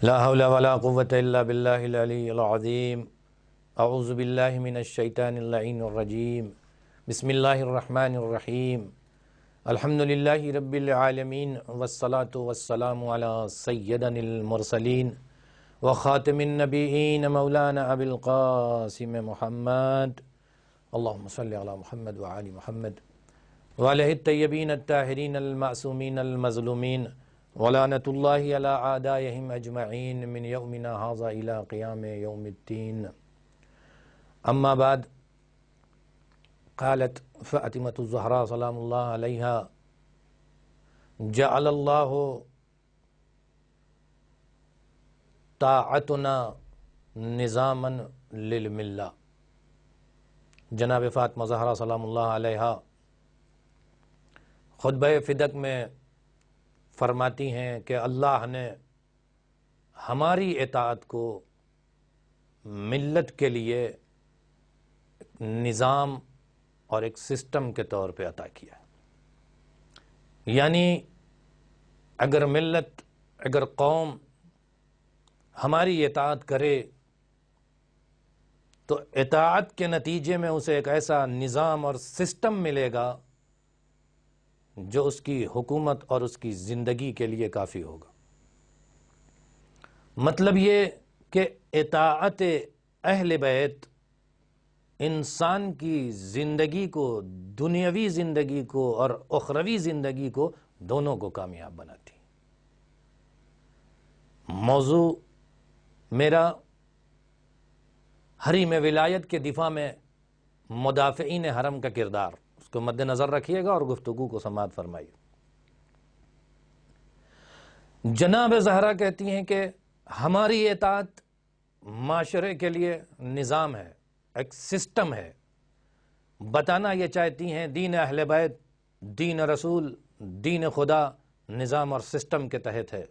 لا حول ولا قوة الا باللہ العلی العظیم۔ اعوذ باللہ من الشیطان اللعین الرجیم۔ بسم اللہ الرحمن الرحیم۔ الحمدللہ رب العالمین والصلاة والسلام علی سیدنا المرسلین وخاتم النبیین مولانا ابی القاسم محمد، اللہم صلی علی محمد وعلی محمد وعلیہ الطیبین الطاہرین المعصومین المظلومین ولعنۃ اللہ علی اعدائہم اجمعین من یومنا ھذا الی قیام یوم الدین۔ اما بعد، قالت فاطمۃ الزہراء سلام اللہ علیہا: جعل اللہ طاعتنا نظاما للملہ۔ جناب فاطمہ زہرا سلام اللہ علیہا خطبہ فدق میں فرماتی ہیں کہ اللہ نے ہماری اطاعت کو ملت کے لیے ایک نظام اور ایک سسٹم کے طور پہ عطا کیا ہے۔ یعنی اگر ملت، اگر قوم ہماری اطاعت کرے تو اطاعت کے نتیجے میں اسے ایک ایسا نظام اور سسٹم ملے گا جو اس کی حکومت اور اس کی زندگی کے لیے کافی ہوگا۔ مطلب یہ کہ اطاعت اہل بیت انسان کی زندگی کو، دنیاوی زندگی کو اور اخروی زندگی کو، دونوں کو کامیاب بناتی۔ موضوع میرا حریم ولایت کے دفاع میں مدافعین حرم کا کردار، اس کو مد نظر رکھیے گا اور گفتگو کو سماعت فرمائیے۔ جناب زہرا کہتی ہیں کہ ہماری اطاعت معاشرے کے لیے نظام ہے، ایک سسٹم ہے۔ بتانا یہ چاہتی ہیں دین اہل بیت، دین رسول، دین خدا نظام اور سسٹم کے تحت ہے۔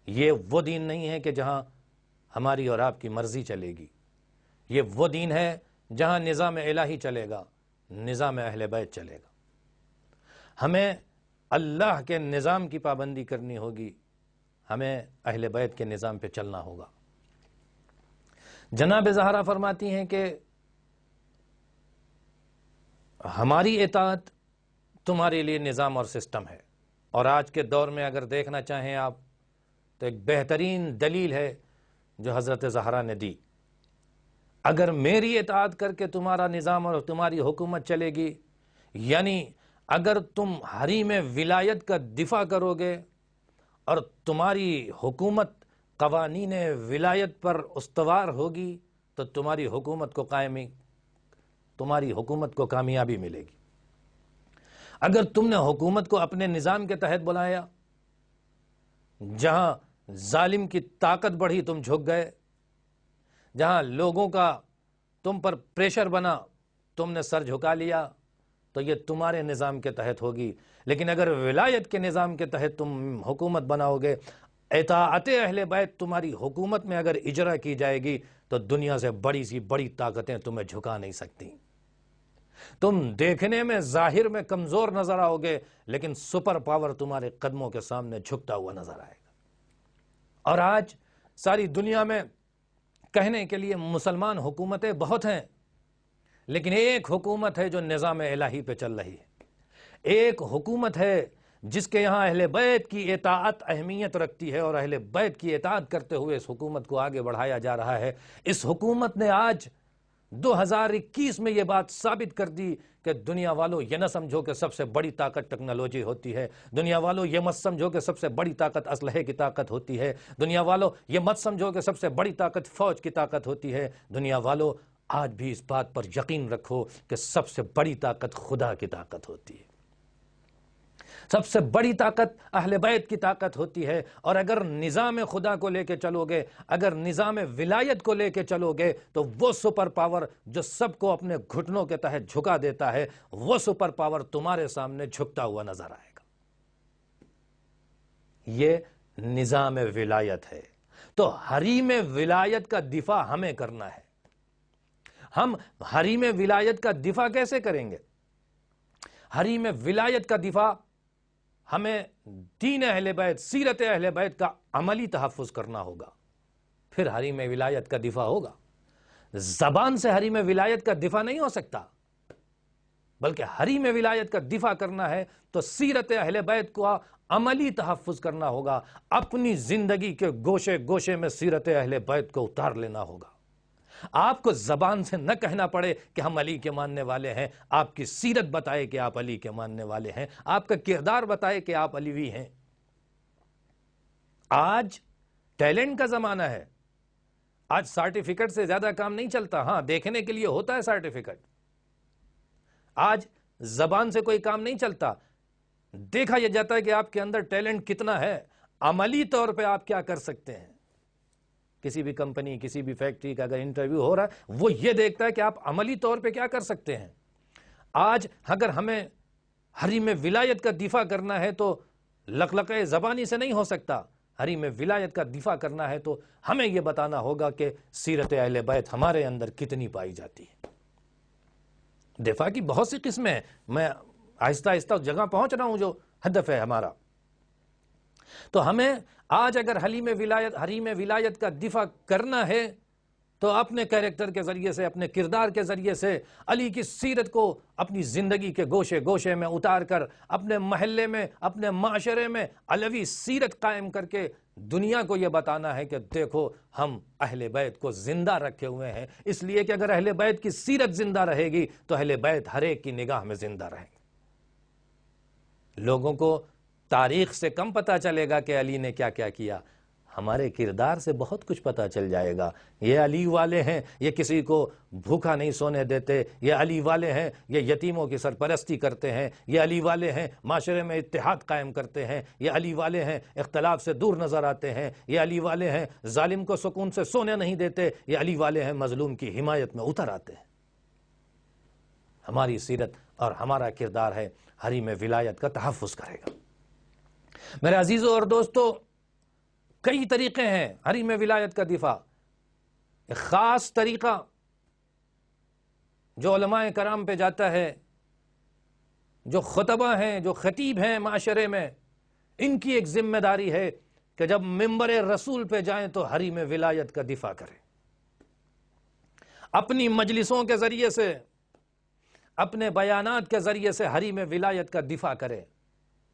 یہ وہ دین نہیں ہے کہ جہاں ہماری اور آپ کی مرضی چلے گی۔ یہ وہ دین ہے جہاں نظام الہی چلے گا، نظام اہل بیت چلے گا۔ ہمیں اللہ کے نظام کی پابندی کرنی ہوگی، ہمیں اہل بیت کے نظام پہ چلنا ہوگا۔ جناب زہرا فرماتی ہیں کہ ہماری اطاعت تمہارے لیے نظام اور سسٹم ہے۔ اور آج کے دور میں اگر دیکھنا چاہیں آپ تو ایک بہترین دلیل ہے جو حضرت زہرا نے دی۔ اگر میری اطاعت کر کے تمہارا نظام اور تمہاری حکومت چلے گی، یعنی اگر تم حریم ولایت کا دفاع کرو گے اور تمہاری حکومت قوانین ولایت پر استوار ہوگی تو تمہاری حکومت کو کامیابی ملے گی۔ اگر تم نے حکومت کو اپنے نظام کے تحت بلایا، جہاں ظالم کی طاقت بڑھی تم جھک گئے، جہاں لوگوں کا تم پر پریشر بنا تم نے سر جھکا لیا، تو یہ تمہارے نظام کے تحت ہوگی۔ لیکن اگر ولایت کے نظام کے تحت تم حکومت بناؤ گے، اطاعت اہل بیت تمہاری حکومت میں اگر اجرا کی جائے گی تو دنیا سے بڑی سی بڑی طاقتیں تمہیں جھکا نہیں سکتی۔ تم دیکھنے میں ظاہر میں کمزور نظر آؤ گے، لیکن سپر پاور تمہارے قدموں کے سامنے جھکتا ہوا نظر آئے گا۔ اور آج ساری دنیا میں کہنے کے لیے مسلمان حکومتیں بہت ہیں، لیکن ایک حکومت ہے جو نظام الہی پہ چل رہی ہے۔ ایک حکومت ہے جس کے یہاں اہل بیت کی اطاعت اہمیت رکھتی ہے، اور اہل بیت کی اطاعت کرتے ہوئے اس حکومت کو آگے بڑھایا جا رہا ہے۔ اس حکومت نے آج 2021 میں یہ بات ثابت کر دی کہ دنیا والوں یہ نہ سمجھو کہ سب سے بڑی طاقت ٹیکنالوجی ہوتی ہے، دنیا والوں یہ مت سمجھو کہ سب سے بڑی طاقت اسلحے کی طاقت ہوتی ہے، دنیا والوں یہ مت سمجھو کہ سب سے بڑی طاقت فوج کی طاقت ہوتی ہے۔ دنیا والوں آج بھی اس بات پر یقین رکھو کہ سب سے بڑی طاقت خدا کی طاقت ہوتی ہے، سب سے بڑی طاقت اہل بیت کی طاقت ہوتی ہے۔ اور اگر نظام خدا کو لے کے چلو گے، اگر نظام ولایت کو لے کے چلو گے، تو وہ سپر پاور جو سب کو اپنے گھٹنوں کے تحت جھکا دیتا ہے، وہ سپر پاور تمہارے سامنے جھکتا ہوا نظر آئے گا۔ یہ نظام ولایت ہے۔ تو حریم ولایت کا دفاع ہمیں کرنا ہے۔ ہم حریم ولایت کا دفاع کیسے کریں گے؟ حریم ولایت کا دفاع ہمیں دین اہل بیت، سیرت اہل بیت کا عملی تحفظ کرنا ہوگا، پھر حریم ولایت کا دفاع ہوگا۔ زبان سے حریم ولایت کا دفاع نہیں ہو سکتا، بلکہ حریم ولایت کا دفاع کرنا ہے تو سیرت اہل بیت کو عملی تحفظ کرنا ہوگا، اپنی زندگی کے گوشے گوشے میں سیرت اہل بیت کو اتار لینا ہوگا۔ آپ کو زبان سے نہ کہنا پڑے کہ ہم علی کے ماننے والے ہیں، آپ کی سیرت بتائے کہ آپ علی کے ماننے والے ہیں، آپ کا کردار بتائے کہ آپ علیوی ہیں۔ آج ٹیلنٹ کا زمانہ ہے، آج سرٹیفکیٹ سے زیادہ کام نہیں چلتا۔ ہاں، دیکھنے کے لیے ہوتا ہے سرٹیفکیٹ، آج زبان سے کوئی کام نہیں چلتا، دیکھا یہ جاتا ہے کہ آپ کے اندر ٹیلنٹ کتنا ہے، عملی طور پہ آپ کیا کر سکتے ہیں۔ کسی بھی کمپنی، کسی بھی فیکٹری کا اگر انٹرویو ہو رہا ہے، وہ یہ دیکھتا ہے کہ آپ عملی طور پہ کیا کر سکتے ہیں۔ آج اگر ہمیں حریم ولایت کا دفاع کرنا ہے تو لقلقے زبانی سے نہیں ہو سکتا، حریم ولایت کا دفاع کرنا ہے تو ہمیں یہ بتانا ہوگا کہ سیرت اہل بیت ہمارے اندر کتنی پائی جاتی ہے۔ دفاع کی بہت سی قسمیں ہیں، میں آہستہ آہستہ اس جگہ پہنچ رہا ہوں جو ہدف ہے ہمارا۔ تو ہمیں آج اگر حریم ولایت کا دفاع کرنا ہے تو اپنے کیریکٹر کے ذریعے سے، اپنے کردار کے ذریعے سے علی کی سیرت کو اپنی زندگی کے گوشے گوشے میں اتار کر، اپنے محلے میں، اپنے معاشرے میں علوی سیرت قائم کر کے دنیا کو یہ بتانا ہے کہ دیکھو ہم اہل بیت کو زندہ رکھے ہوئے ہیں، اس لیے کہ اگر اہل بیت کی سیرت زندہ رہے گی تو اہل بیت ہر ایک کی نگاہ میں زندہ رہیں گے۔ لوگوں کو تاریخ سے کم پتہ چلے گا کہ علی نے کیا کیا کیا، ہمارے کردار سے بہت کچھ پتہ چل جائے گا۔ یہ علی والے ہیں، یہ کسی کو بھوکا نہیں سونے دیتے، یہ علی والے ہیں، یہ یتیموں کی سرپرستی کرتے ہیں، یہ علی والے ہیں، معاشرے میں اتحاد قائم کرتے ہیں، یہ علی والے ہیں، اختلاف سے دور نظر آتے ہیں، یہ علی والے ہیں، ظالم کو سکون سے سونے نہیں دیتے، یہ علی والے ہیں، مظلوم کی حمایت میں اتر آتے ہیں۔ ہماری سیرت اور ہمارا کردار ہے حریم ولایت کا تحفظ کرے گا۔ میرے عزیزوں اور دوستو، کئی طریقے ہیں حریم ولایت کا دفاع۔ ایک خاص طریقہ جو علماء کرام پہ جاتا ہے، جو خطبہ ہیں، جو خطیب ہیں معاشرے میں، ان کی ایک ذمہ داری ہے کہ جب منبر رسول پہ جائیں تو حریم ولایت کا دفاع کریں، اپنی مجلسوں کے ذریعے سے، اپنے بیانات کے ذریعے سے حریم ولایت کا دفاع کریں۔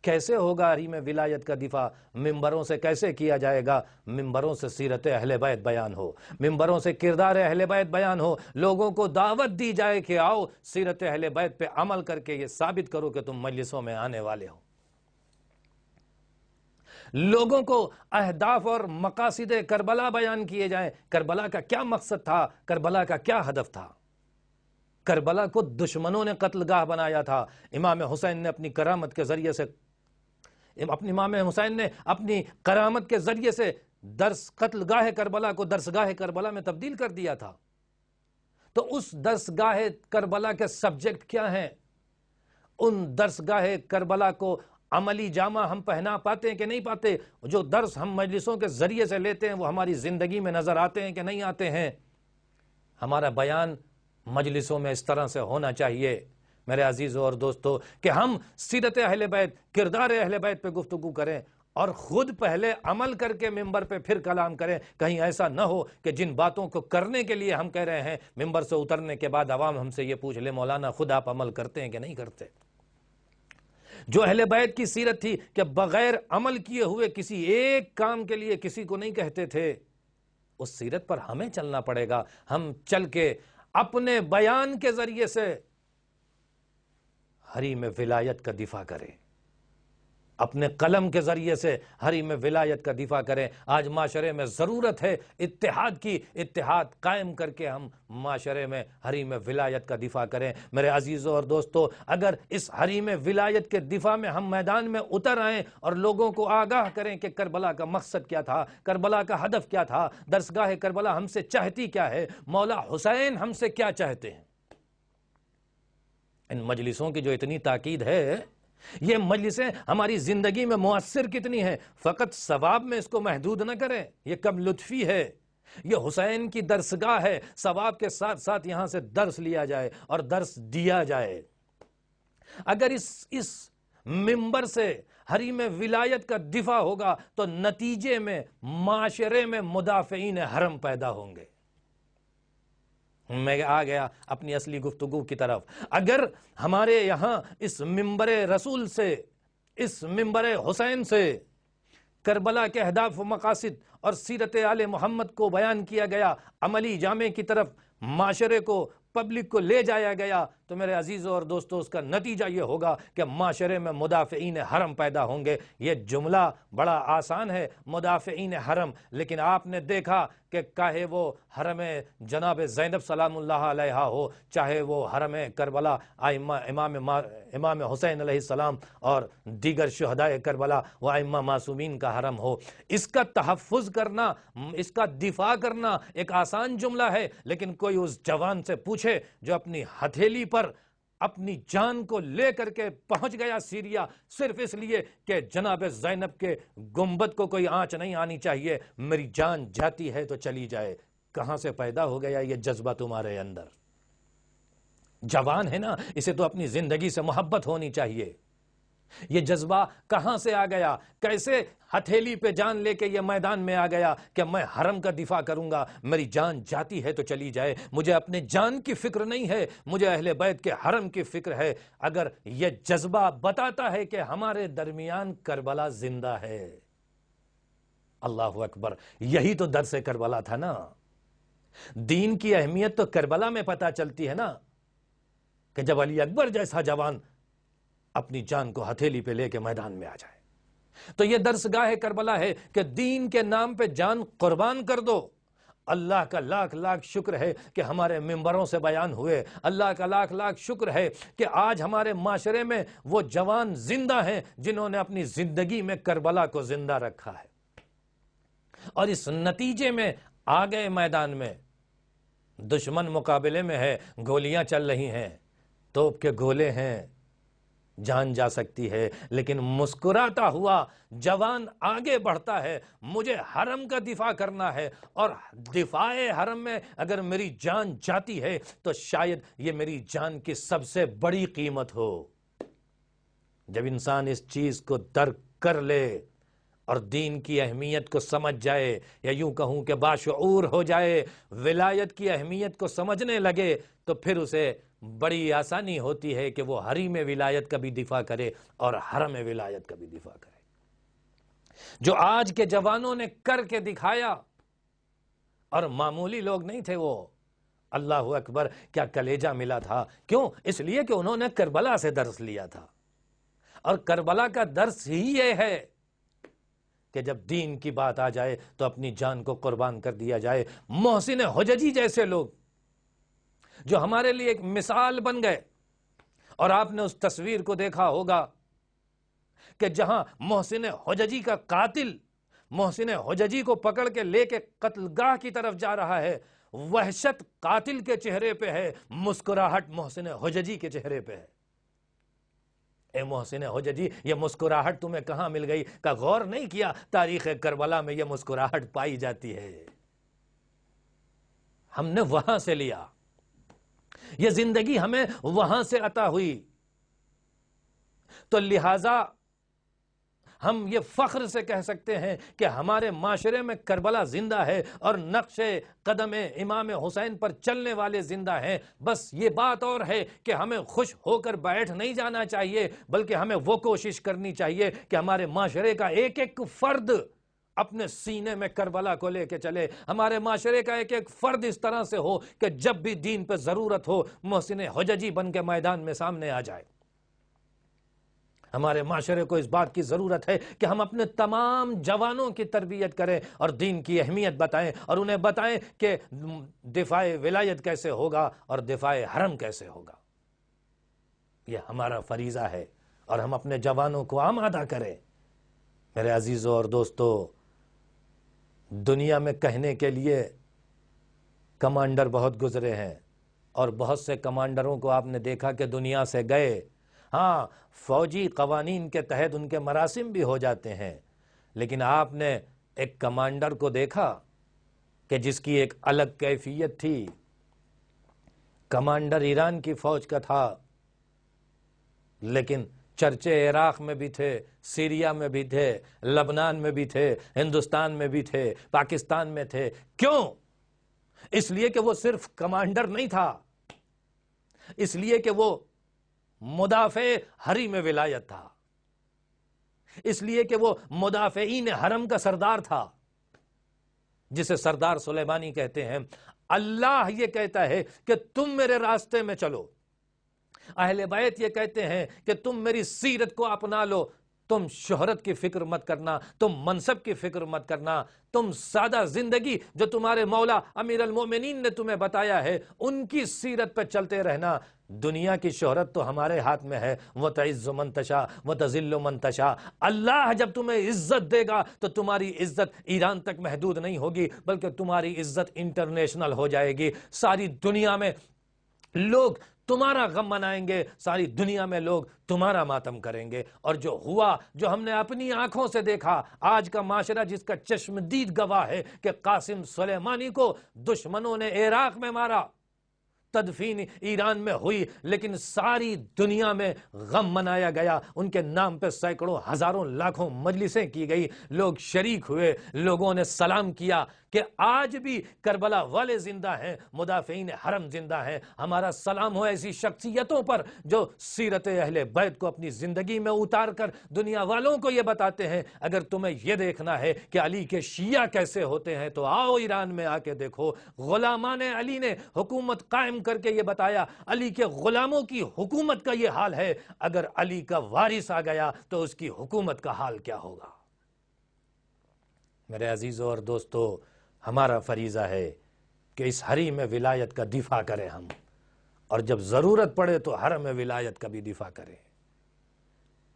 کیسے ہوگا حریم ولایت کا دفاع؟ ممبروں سے کیسے کیا جائے گا؟ ممبروں سے سیرت اہل بیت بیان ہو، ممبروں سے کردار اہل بیت بیان ہو، لوگوں کو دعوت دی جائے کہ آؤ سیرت اہل بیت پہ عمل کر کے یہ ثابت کرو کہ تم مجلسوں میں آنے والے ہو۔ لوگوں کو اہداف اور مقاصد کربلا بیان کیے جائیں، کربلا کا کیا مقصد تھا، کربلا کا کیا ہدف تھا۔ کربلا کو دشمنوں نے قتل گاہ بنایا تھا، امام حسین نے اپنی کرامت کے ذریعے سے قتل گاہ کربلا کو درسگاہ کربلا میں تبدیل کر دیا تھا۔ تو اس درسگاہ کربلا کے سبجیکٹ کیا ہیں؟ ان درسگاہ کربلا کو عملی جامہ ہم پہنا پاتے ہیں کہ نہیں پاتے؟ جو درس ہم مجلسوں کے ذریعے سے لیتے ہیں وہ ہماری زندگی میں نظر آتے ہیں کہ نہیں آتے ہیں؟ ہمارا بیان مجلسوں میں اس طرح سے ہونا چاہیے میرے عزیزوں اور دوستو کہ ہم سیرت اہل بیت، کردار اہل بیت پہ گفتگو کریں اور خود پہلے عمل کر کے ممبر پہ پھر کلام کریں۔ کہیں ایسا نہ ہو کہ جن باتوں کو کرنے کے لیے ہم کہہ رہے ہیں، ممبر سے اترنے کے بعد عوام ہم سے یہ پوچھ لے مولانا خود آپ عمل کرتے ہیں کہ نہیں کرتے؟ جو اہل بیت کی سیرت تھی کہ بغیر عمل کیے ہوئے کسی ایک کام کے لیے کسی کو نہیں کہتے تھے، اس سیرت پر ہمیں چلنا پڑے گا۔ ہم چل کے اپنے بیان کے ذریعے سے حریم ولایت کا دفاع کریں، اپنے قلم کے ذریعے سے حریم ولایت کا دفاع کریں۔ آج معاشرے میں ضرورت ہے اتحاد کی، اتحاد قائم کر کے ہم معاشرے میں حریم ولایت کا دفاع کریں۔ میرے عزیزوں اور دوستو، اگر اس حریم ولایت کے دفاع میں ہم میدان میں اتر آئیں اور لوگوں کو آگاہ کریں کہ کربلا کا مقصد کیا تھا، کربلا کا ہدف کیا تھا، درسگاہ کربلا ہم سے چاہتی کیا ہے، مولا حسین ہم سے کیا چاہتے ہیں۔ ان مجلسوں کی جو اتنی تاکید ہے، یہ مجلسیں ہماری زندگی میں مؤثر کتنی ہیں، فقط ثواب میں اس کو محدود نہ کریں، یہ کم لطفی ہے، یہ حسین کی درسگاہ ہے۔ ثواب کے ساتھ ساتھ یہاں سے درس لیا جائے اور درس دیا جائے۔ اگر اس منبر سے حریم ولایت کا دفاع ہوگا تو نتیجے میں معاشرے میں مدافعین حرم پیدا ہوں گے۔ میں آ گیا اپنی اصلی گفتگو کی طرف۔ اگر ہمارے یہاں اس منبر رسول سے، اس منبر حسین سے کربلا کے اہداف و مقاصد اور سیرت آل محمد کو بیان کیا گیا، عملی جامے کی طرف معاشرے کو، پبلک کو لے جایا گیا، تو میرے عزیزوں اور دوستوں اس کا نتیجہ یہ ہوگا کہ معاشرے میں مدافعین حرم پیدا ہوں گے۔ یہ جملہ بڑا آسان ہے، مدافعین حرم، لیکن آپ نے دیکھا کہ چاہے وہ حرم جناب زینب سلام اللہ علیہا ہو، چاہے وہ حرم کربلا امام حسین علیہ السلام اور دیگر شہدائے کربلا و ائمہ معصومین کا حرم ہو، اس کا تحفظ کرنا، اس کا دفاع کرنا ایک آسان جملہ ہے، لیکن کوئی اس جوان سے پوچھے جو اپنی ہتھیلی پر اپنی جان کو لے کر کے پہنچ گیا سیریا، صرف اس لیے کہ جناب زینب کے گنبد کو کوئی آنچ نہیں آنی چاہیے، میری جان جاتی ہے تو چلی جائے، کہاں سے پیدا ہو گیا یہ جذبہ تمہارے اندر؟ جوان ہے نا، اسے تو اپنی زندگی سے محبت ہونی چاہیے۔ یہ جذبہ کہاں سے آ گیا؟ کیسے ہتھیلی پہ جان لے کے یہ میدان میں آ گیا کہ میں حرم کا دفاع کروں گا، میری جان جاتی ہے تو چلی جائے، مجھے اپنے جان کی فکر نہیں ہے، مجھے اہل بیت کے حرم کی فکر ہے۔ اگر یہ جذبہ بتاتا ہے کہ ہمارے درمیان کربلا زندہ ہے، اللہ اکبر، یہی تو درس کربلا تھا نا۔ دین کی اہمیت تو کربلا میں پتہ چلتی ہے نا، کہ جب علی اکبر جیسا جوان اپنی جان کو ہتھیلی پہ لے کے میدان میں آ جائے، تو یہ درس گاہ کربلا ہے کہ دین کے نام پہ جان قربان کر دو۔ اللہ کا لاکھ لاکھ شکر ہے کہ ہمارے منبروں سے بیان ہوئے، اللہ کا لاکھ لاکھ شکر ہے کہ آج ہمارے معاشرے میں وہ جوان زندہ ہیں جنہوں نے اپنی زندگی میں کربلا کو زندہ رکھا ہے، اور اس نتیجے میں آگے میدان میں دشمن مقابلے میں ہے، گولیاں چل رہی ہیں، توپ کے گولے ہیں، جان جا سکتی ہے، لیکن مسکراتا ہوا جوان آگے بڑھتا ہے، مجھے حرم کا دفاع کرنا ہے، اور دفاع حرم میں اگر میری جان جاتی ہے تو شاید یہ میری جان کی سب سے بڑی قیمت ہو۔ جب انسان اس چیز کو درک کر لے اور دین کی اہمیت کو سمجھ جائے، یا یوں کہوں کہ باشعور ہو جائے، ولایت کی اہمیت کو سمجھنے لگے، تو پھر اسے بڑی آسانی ہوتی ہے کہ وہ حریم ولایت کا بھی دفاع کرے اور حرم ولایت کا بھی دفاع کرے۔ جو آج کے جوانوں نے کر کے دکھایا، اور معمولی لوگ نہیں تھے وہ، اللہ اکبر، کیا کلیجہ ملا تھا، کیوں؟ اس لیے کہ انہوں نے کربلا سے درس لیا تھا، اور کربلا کا درس ہی یہ ہے کہ جب دین کی بات آ جائے تو اپنی جان کو قربان کر دیا جائے۔ محسن حججی جیسے لوگ جو ہمارے لیے ایک مثال بن گئے، اور آپ نے اس تصویر کو دیکھا ہوگا کہ جہاں محسن حججی کا قاتل محسن حججی کو پکڑ کے لے کے قتل گاہ کی طرف جا رہا ہے، وحشت قاتل کے چہرے پہ ہے، مسکراہٹ محسن حججی کے چہرے پہ ہے۔ اے محسن حججی، یہ مسکراہٹ تمہیں کہاں مل گئی؟ کا غور نہیں کیا تاریخ کربلا میں یہ مسکراہٹ پائی جاتی ہے، ہم نے وہاں سے لیا، یہ زندگی ہمیں وہاں سے عطا ہوئی، تو لہٰذا ہم یہ فخر سے کہہ سکتے ہیں کہ ہمارے معاشرے میں کربلا زندہ ہے، اور نقش قدم امام حسین پر چلنے والے زندہ ہیں۔ بس یہ بات اور ہے کہ ہمیں خوش ہو کر بیٹھ نہیں جانا چاہیے، بلکہ ہمیں وہ کوشش کرنی چاہیے کہ ہمارے معاشرے کا ایک ایک فرد اپنے سینے میں کربلا کو لے کے چلے، ہمارے معاشرے کا ایک ایک فرد اس طرح سے ہو کہ جب بھی دین پہ ضرورت ہو محسن حججی بن کے میدان میں سامنے آ جائے۔ ہمارے معاشرے کو اس بات کی ضرورت ہے کہ ہم اپنے تمام جوانوں کی تربیت کریں اور دین کی اہمیت بتائیں، اور انہیں بتائیں کہ دفاع ولایت کیسے ہوگا اور دفاع حرم کیسے ہوگا۔ یہ ہمارا فریضہ ہے، اور ہم اپنے جوانوں کو آمادہ کریں۔ میرے عزیزوں اور دوستو، دنیا میں کہنے کے لیے کمانڈر بہت گزرے ہیں، اور بہت سے کمانڈروں کو آپ نے دیکھا کہ دنیا سے گئے، ہاں فوجی قوانین کے تحت ان کے مراسم بھی ہو جاتے ہیں، لیکن آپ نے ایک کمانڈر کو دیکھا کہ جس کی ایک الگ کیفیت تھی۔ کمانڈر ایران کی فوج کا تھا، لیکن چرچے عراق میں بھی تھے، سیریا میں بھی تھے، لبنان میں بھی تھے، ہندوستان میں بھی تھے، پاکستان میں تھے۔ کیوں؟ اس لیے کہ وہ صرف کمانڈر نہیں تھا، اس لیے کہ وہ مدافع حریم ولایت تھا، اس لیے کہ وہ مدافعین حرم کا سردار تھا، جسے سردار سلیمانی کہتے ہیں۔ اللہ یہ کہتا ہے کہ تم میرے راستے میں چلو، اہل بیت یہ کہتے ہیں کہ تم میری سیرت کو اپنا لو، تم شہرت کی فکر مت کرنا، تم منصب کی فکر مت کرنا، تم سادہ زندگی جو تمہارے مولا امیر المومنین نے تمہیں بتایا ہے ان کی سیرت پہ چلتے رہنا۔ دنیا کی شہرت تو ہمارے ہاتھ میں ہے، وَتَعِزُّ مَن تَشَاءُ وَتَذِلُّ مَن تَشَاءُ۔ اللہ جب تمہیں عزت دے گا تو تمہاری عزت ایران تک محدود نہیں ہوگی، بلکہ تمہاری عزت انٹرنیشنل ہو جائے گی۔ ساری دنیا میں لوگ تمہارا غم منائیں گے، ساری دنیا میں لوگ تمہارا ماتم کریں گے۔ اور جو ہوا، جو ہم نے اپنی آنکھوں سے دیکھا، آج کا معاشرہ جس کا چشمدید گواہ ہے کہ قاسم سلیمانی کو دشمنوں نے عراق میں مارا، تدفین ایران میں ہوئی، لیکن ساری دنیا میں غم منایا گیا، ان کے نام پہ سینکڑوں ہزاروں لاکھوں مجلسیں کی گئی، لوگ شریک ہوئے، لوگوں نے سلام کیا کہ آج بھی کربلا والے زندہ ہیں، مدافعین حرم زندہ ہیں۔ ہمارا سلام ہو ایسی شخصیتوں پر جو سیرت اہل بیت کو اپنی زندگی میں اتار کر دنیا والوں کو یہ بتاتے ہیں۔ اگر تمہیں یہ دیکھنا ہے کہ علی کے شیعہ کیسے ہوتے ہیں تو آؤ ایران میں آ کے دیکھو، غلامان علی نے حکومت قائم کر کے یہ بتایا، علی کے غلاموں کی حکومت کا یہ حال ہے، اگر علی کا وارث آ گیا تو اس کی حکومت کا حال کیا ہوگا۔ میرے عزیزوں اور دوستو، ہمارا فریضہ ہے کہ اس حریم ولایت کا دفاع کریں ہم، اور جب ضرورت پڑے تو حرم ولایت کا بھی دفاع کریں۔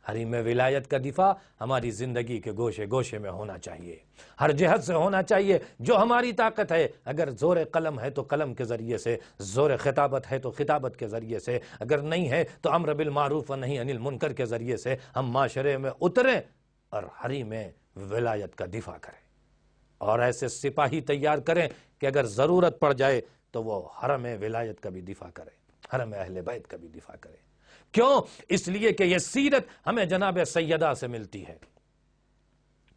حریم ولایت کا دفاع ہماری زندگی کے گوشے گوشے میں ہونا چاہیے، ہر جہت سے ہونا چاہیے، جو ہماری طاقت ہے۔ اگر زور قلم ہے تو قلم کے ذریعے سے، زور خطابت ہے تو خطابت کے ذریعے سے، اگر نہیں ہے تو امر بالمعروف و نہی عن المنکر کے ذریعے سے ہم معاشرے میں اتریں اور حریم ولایت کا دفاع کریں، اور ایسے سپاہی تیار کریں کہ اگر ضرورت پڑ جائے تو وہ حرم ولایت کا بھی دفاع کریں، حرم اہل بیت کا بھی دفاع کریں۔ کیوں؟ اس لیے کہ یہ سیرت ہمیں جناب سیدہ سے ملتی ہے۔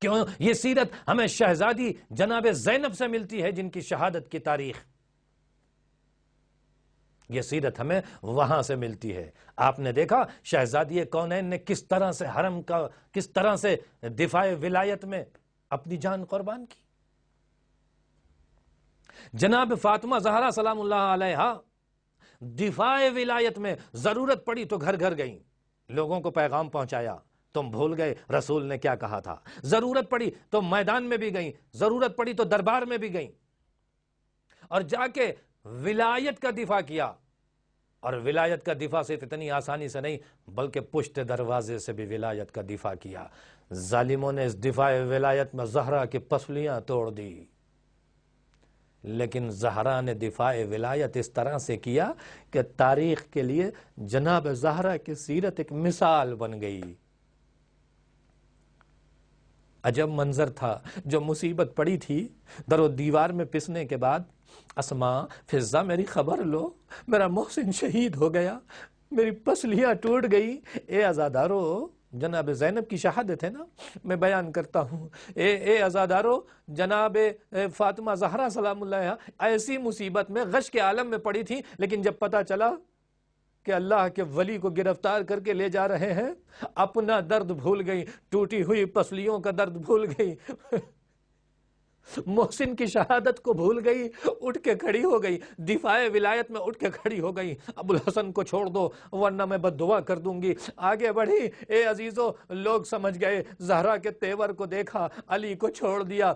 کیوں؟ یہ سیرت ہمیں شہزادی جناب زینب سے ملتی ہے، جن کی شہادت کی تاریخ، یہ سیرت ہمیں وہاں سے ملتی ہے۔ آپ نے دیکھا شہزادی کونین نے کس طرح سے حرم کا، کس طرح سے دفاع ولایت میں اپنی جان قربان کی۔ جناب فاطمہ زہرا سلام اللہ علیہا دفاع ولایت میں ضرورت پڑی تو گھر گھر گئیں، لوگوں کو پیغام پہنچایا، تم بھول گئے رسول نے کیا کہا تھا۔ ضرورت پڑی تو میدان میں بھی گئیں، ضرورت پڑی تو دربار میں بھی گئیں، اور جا کے ولایت کا دفاع کیا۔ اور ولایت کا دفاع صرف اتنی آسانی سے نہیں، بلکہ پشت دروازے سے بھی ولایت کا دفاع کیا۔ ظالموں نے اس دفاع ولایت میں زہرا کی پسلیاں توڑ دی، لیکن زہرا نے دفاع ولایت اس طرح سے کیا کہ تاریخ کے لیے جناب زہرا کی سیرت ایک مثال بن گئی۔ عجب منظر تھا، جو مصیبت پڑی تھی در و دیوار میں پسنے کے بعد، اسما فضہ میری خبر لو، میرا محسن شہید ہو گیا، میری پسلیاں ٹوٹ گئی۔ اے عزادارو، جناب زینب کی شہادت ہے نا، میں بیان کرتا ہوں۔ اے عزادارو، جناب فاطمہ زہرا سلام اللہ علیہا ایسی مصیبت میں غش کے عالم میں پڑی تھی، لیکن جب پتہ چلا کہ اللہ کے ولی کو گرفتار کر کے لے جا رہے ہیں، اپنا درد بھول گئی، ٹوٹی ہوئی پسلیوں کا درد بھول گئی، محسن کی شہادت کو بھول گئی، اٹھ کے کھڑی ہو گئی، دفاع ولایت میں اٹھ کے کھڑی ہو گئی۔ ابو الحسن کو چھوڑ دو ورنہ میں بد دعا کر دوں گی۔ آگے بڑھی، اے عزیزو، لوگ سمجھ گئے، زہرا کے تیور کو دیکھا، علی کو چھوڑ دیا۔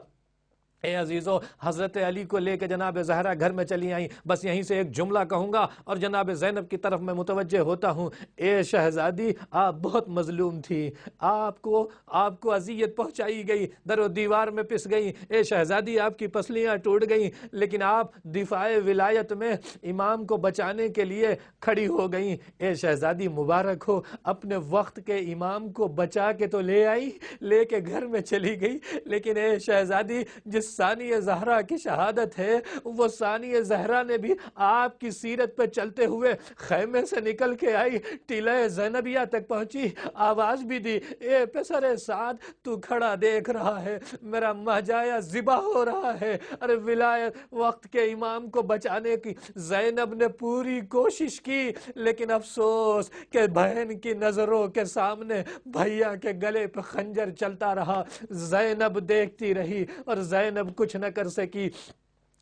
اے عزیزو، حضرت علی کو لے کے جناب زہرا گھر میں چلی آئیں۔ بس یہیں سے ایک جملہ کہوں گا اور جناب زینب کی طرف میں متوجہ ہوتا ہوں۔ اے شہزادی، آپ بہت مظلوم تھی، آپ کو اذیت پہنچائی گئی، در و دیوار میں پس گئی۔ اے شہزادی، آپ کی پسلیاں ٹوٹ گئیں، لیکن آپ دفاع ولایت میں امام کو بچانے کے لیے کھڑی ہو گئیں۔ اے شہزادی مبارک ہو، اپنے وقت کے امام کو بچا کے تو لے آئی، لے کے گھر میں چلی گئی، لیکن اے شہزادی، جس ثانیہ زہرا کی شہادت ہے، وہ ثانیہ زہرا نے بھی آپ کی سیرت پہ چلتے ہوئے خیمے سے نکل کے آئی، ٹیلہ زینبیہ تک پہنچی، آواز بھی دی، اے پسر سعد تو کھڑا دیکھ رہا ہے، میرا مہجایا ذبح ہو رہا ہے۔ ارے ولایت وقت کے امام کو بچانے کی زینب نے پوری کوشش کی، لیکن افسوس کہ بہن کی نظروں کے سامنے بھیا کے گلے پہ خنجر چلتا رہا۔ زینب دیکھتی رہی اور زینب کچھ نہ کر سکی۔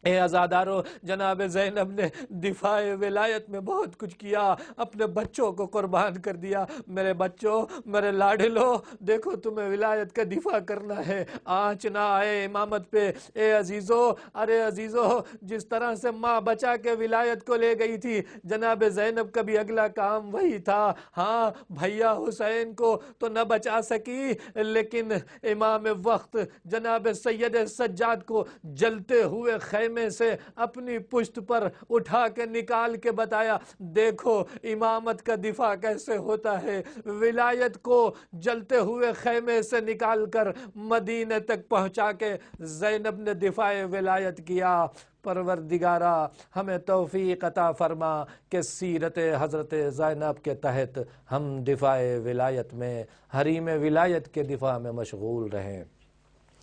اے عزادارو، جناب زینب نے دفاع ولایت میں بہت کچھ کیا، اپنے بچوں کو قربان کر دیا۔ میرے بچوں، میرے لاڈلو، دیکھو تمہیں ولایت کا دفاع کرنا ہے، آنچ نہ آئے امامت پہ۔ اے عزیزو، ارے عزیزو، جس طرح سے ماں بچا کے ولایت کو لے گئی تھی، جناب زینب کا بھی اگلا کام وہی تھا۔ ہاں، بھیا حسین کو تو نہ بچا سکی، لیکن امام وقت جناب سید سجاد کو جلتے ہوئے خیمے سے اپنی پشت پر اٹھا کے نکال کے بتایا، دیکھو امامت کا دفاع کیسے ہوتا ہے۔ ولایت کو جلتے ہوئے خیمے سے نکال کر مدینے تک پہنچا کے زینب نے دفاع ولایت کیا۔ پروردگارا ہمیں توفیق عطا فرما کہ سیرت حضرت زینب کے تحت ہم دفاع ولایت میں، حریم ولایت کے دفاع میں مشغول رہیں۔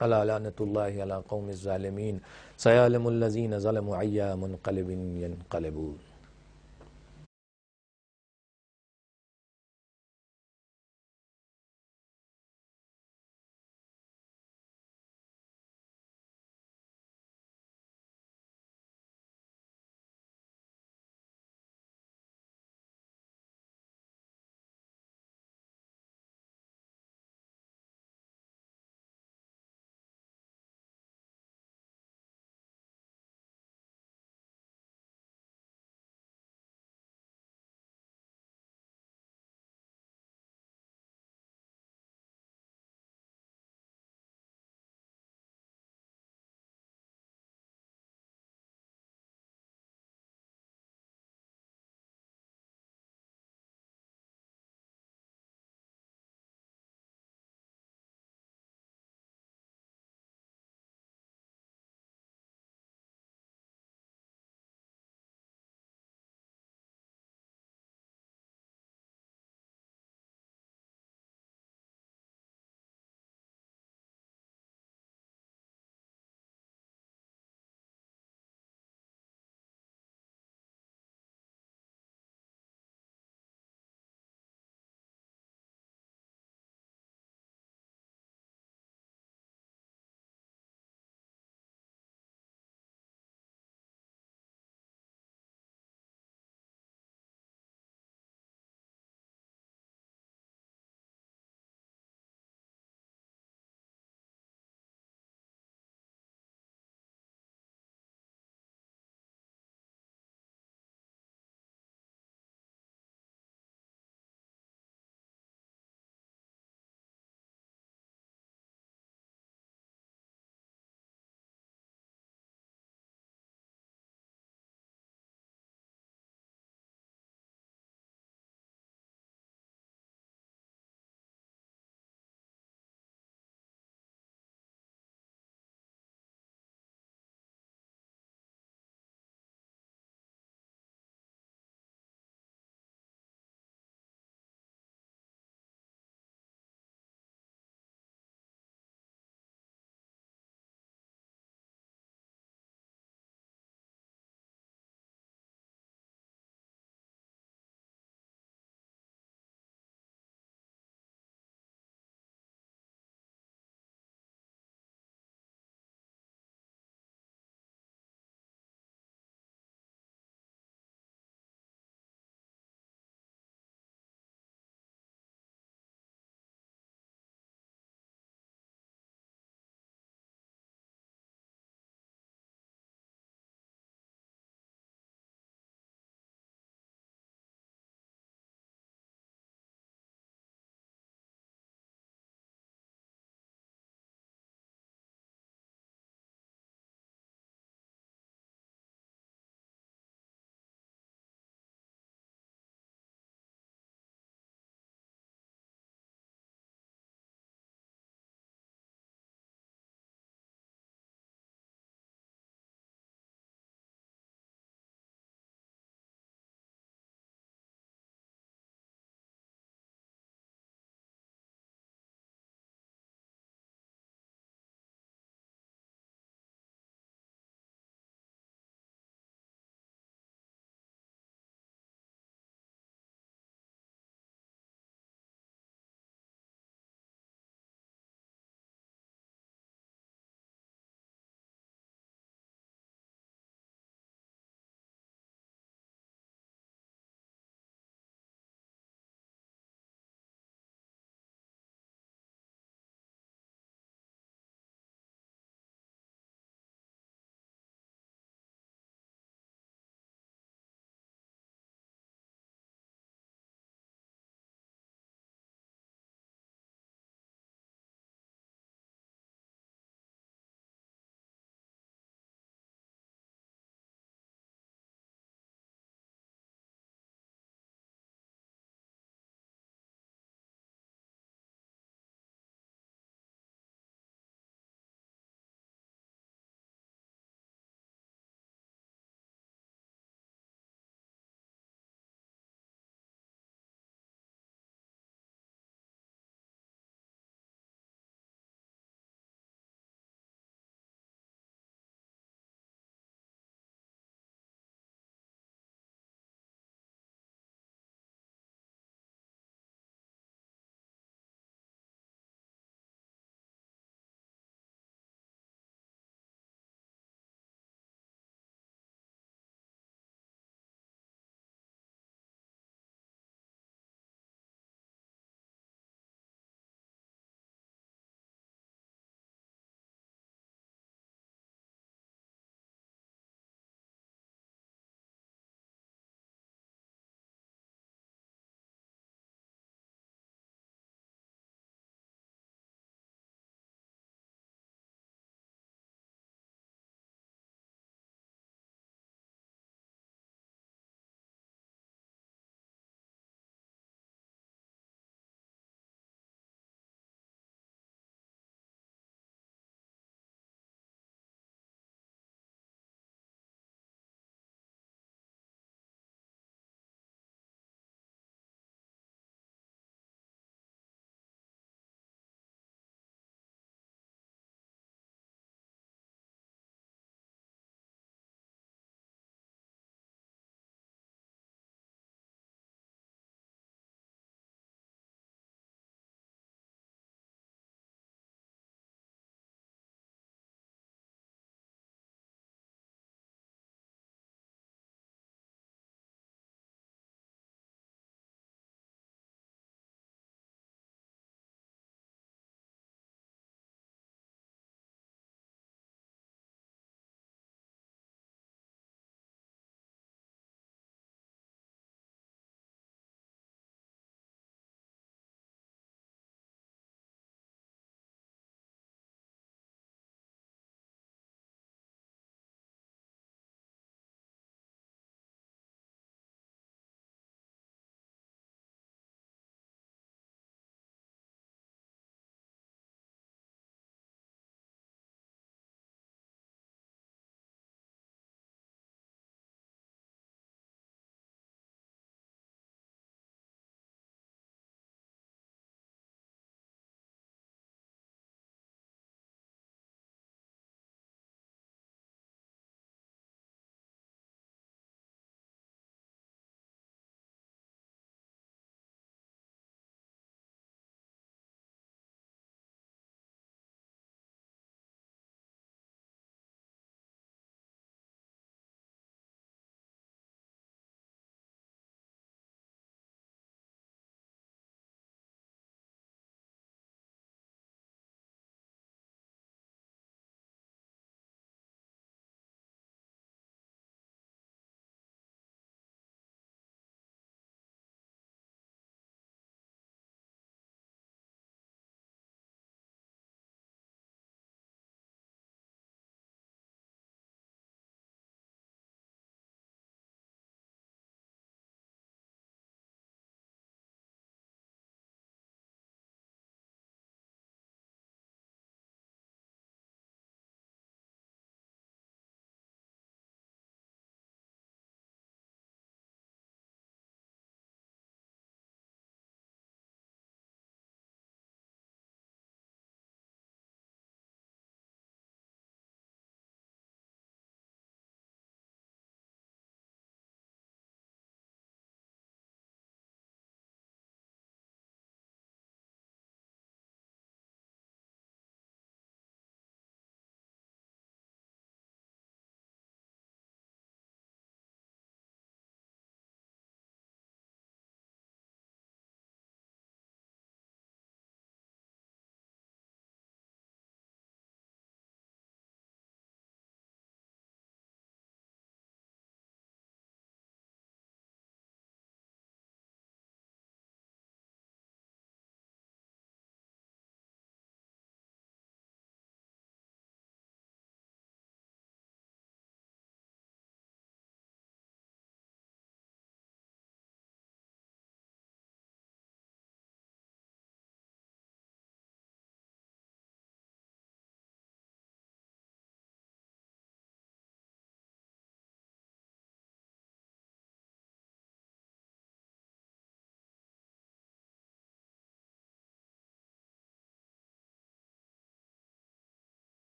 الا لعنت اللہ علی قوم الظالمین، سیعلم الذین ظلموا ای منقلب ینقلبون۔